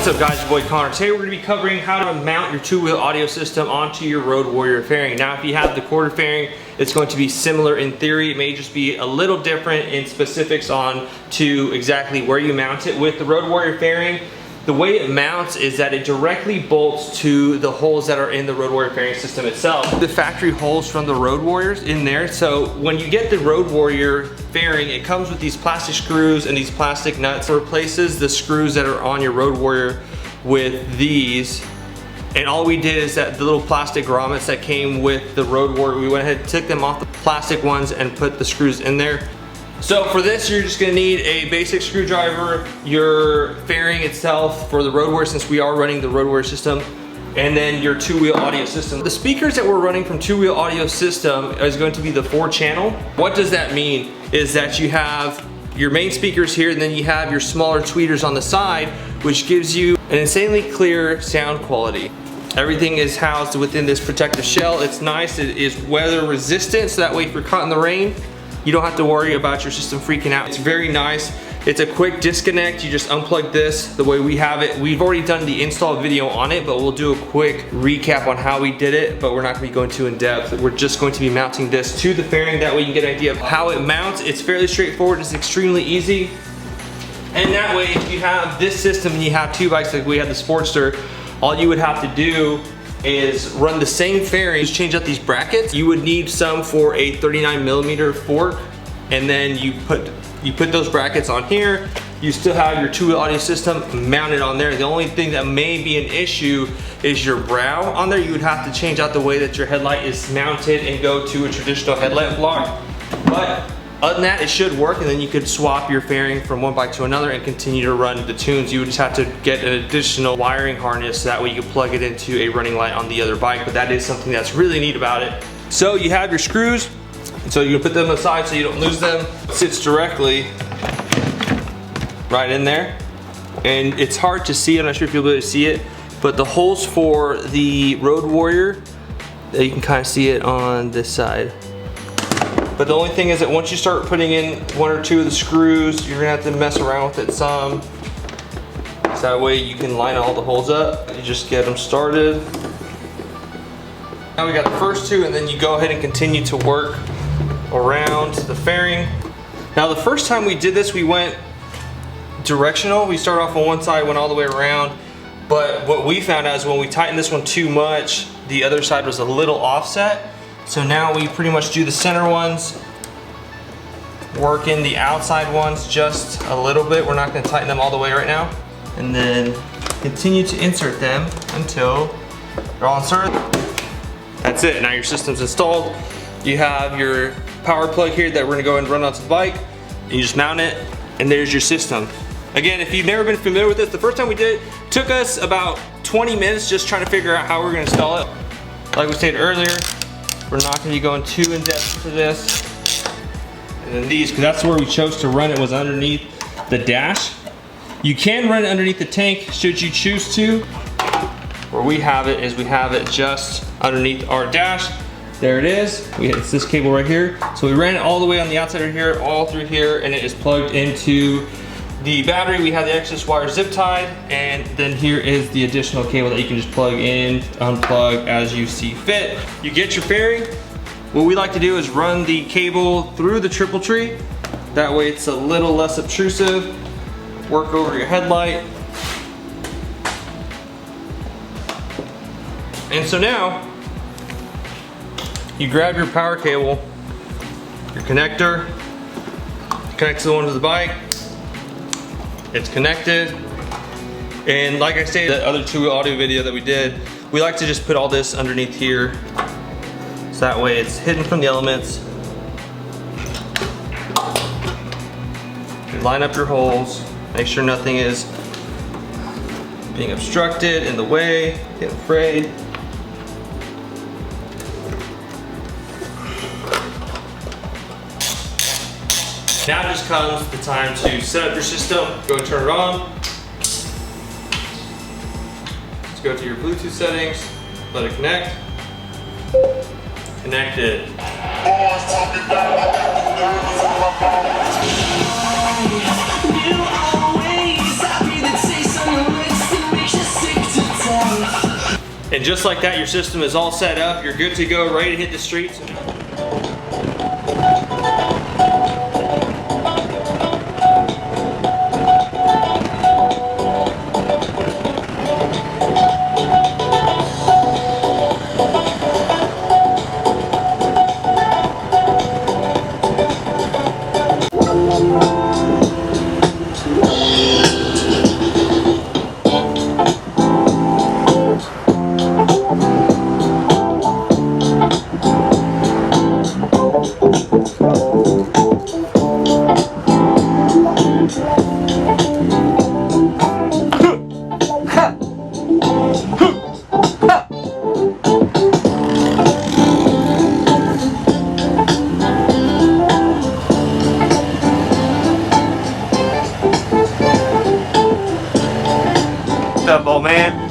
What's up guys, your boy Connor. Today we're going to be covering how to mount your two-wheel audio system onto your Road Warrior fairing. Now if you have the quarter fairing, it's going to be similar in theory. It may just be a little different in specifics on to exactly where you mount it. With the Road Warrior fairing, the way it mounts is that it directly bolts to the holes that are in the Road Warrior fairing system itself. The factory holes from the Road Warriors in there. So when you get the Road Warrior fairing, it comes with these plastic screws and these plastic nuts. It replaces the screws that are on your Road Warrior with these. And all we did is that the little plastic grommets that came with the Road Warrior, we went ahead and took them off the plastic ones and put the screws in there. So for this, you're just gonna need a basic screwdriver, your fairing itself for the Road Warrior, since we are running the Road Warrior system, and then your two-wheel audio system. The speakers that we're running from two-wheel audio system is going to be the 4-channel. What does that mean? Is that you have your main speakers here, and then you have your smaller tweeters on the side, which gives you an insanely clear sound quality. Everything is housed within this protective shell. It's nice, it is weather resistant, so that way if you're caught in the rain, you don't have to worry about your system freaking out. It's very nice. It's a quick disconnect. You just unplug this the way we have it. We've already done the install video on it, but we'll do a quick recap on how we did it, but we're not gonna be going too in depth. We're just going to be mounting this to the fairing. That way you can get an idea of how it mounts. It's fairly straightforward. It's extremely easy. And that way, if you have this system and you have two bikes like we have the Sportster, all you would have to do is run the same fairing, just change out these brackets. You would need some for a 39mm fork, and then you put those brackets on here. You still have your two-wheel audio system mounted on there. The only thing that may be an issue is your brow on there. You would have to change out the way that your headlight is mounted and go to a traditional headlight block. But other than that, it should work, and then you could swap your fairing from one bike to another and continue to run the tunes. You would just have to get an additional wiring harness, so that way you can plug it into a running light on the other bike, but that is something that's really neat about it. So you have your screws, so you can put them aside so you don't lose them. It sits directly right in there, and it's hard to see. I'm not sure if you'll be able to see it, but the holes for the Road Warrior, you can kind of see it on this side. But the only thing is that once you start putting in one or two of the screws, you're gonna have to mess around with it some. So that way you can line all the holes up. You just get them started. Now we got the first two, and then you go ahead and continue to work around the fairing. Now the first time we did this, we went directional. We started off on one side, went all the way around. But what we found out is when we tightened this one too much, the other side was a little offset. So now we pretty much do the center ones, work in the outside ones just a little bit. We're not gonna tighten them all the way right now. And then continue to insert them until they're all inserted. That's it, now your system's installed. You have your power plug here that we're gonna go ahead and run onto the bike. And you just mount it, and there's your system. Again, if you've never been familiar with this, the first time we did it, took us about 20 minutes just trying to figure out how we're gonna install it. Like we stated earlier, we're not going to be going too in depth for this. And then these, because that's where we chose to run it, was underneath the dash. You can run it underneath the tank should you choose to. Where we have it is we have it just underneath our dash. There it is. It's this cable right here. So we ran it all the way on the outside of here, all through here, and it is plugged into the battery. We have the excess wire zip tied, and then here is the additional cable that you can just plug in, unplug as you see fit. You get your fairing. What we like to do is run the cable through the triple tree. That way it's a little less obtrusive. Work over your headlight. And so now, you grab your power cable, your connector, connects the one to the bike. It's connected, and like I stated, the other two audio video that we did, we like to just put all this underneath here, so that way it's hidden from the elements. You line up your holes, make sure nothing is being obstructed in the way, get afraid. Now just comes the time to set up your system. Go and turn it on. Let's go to your Bluetooth settings. Let it connect. Connected. You always happy to say something And just like that, your system is all set up. You're good to go, ready to hit the streets. What's up, old man?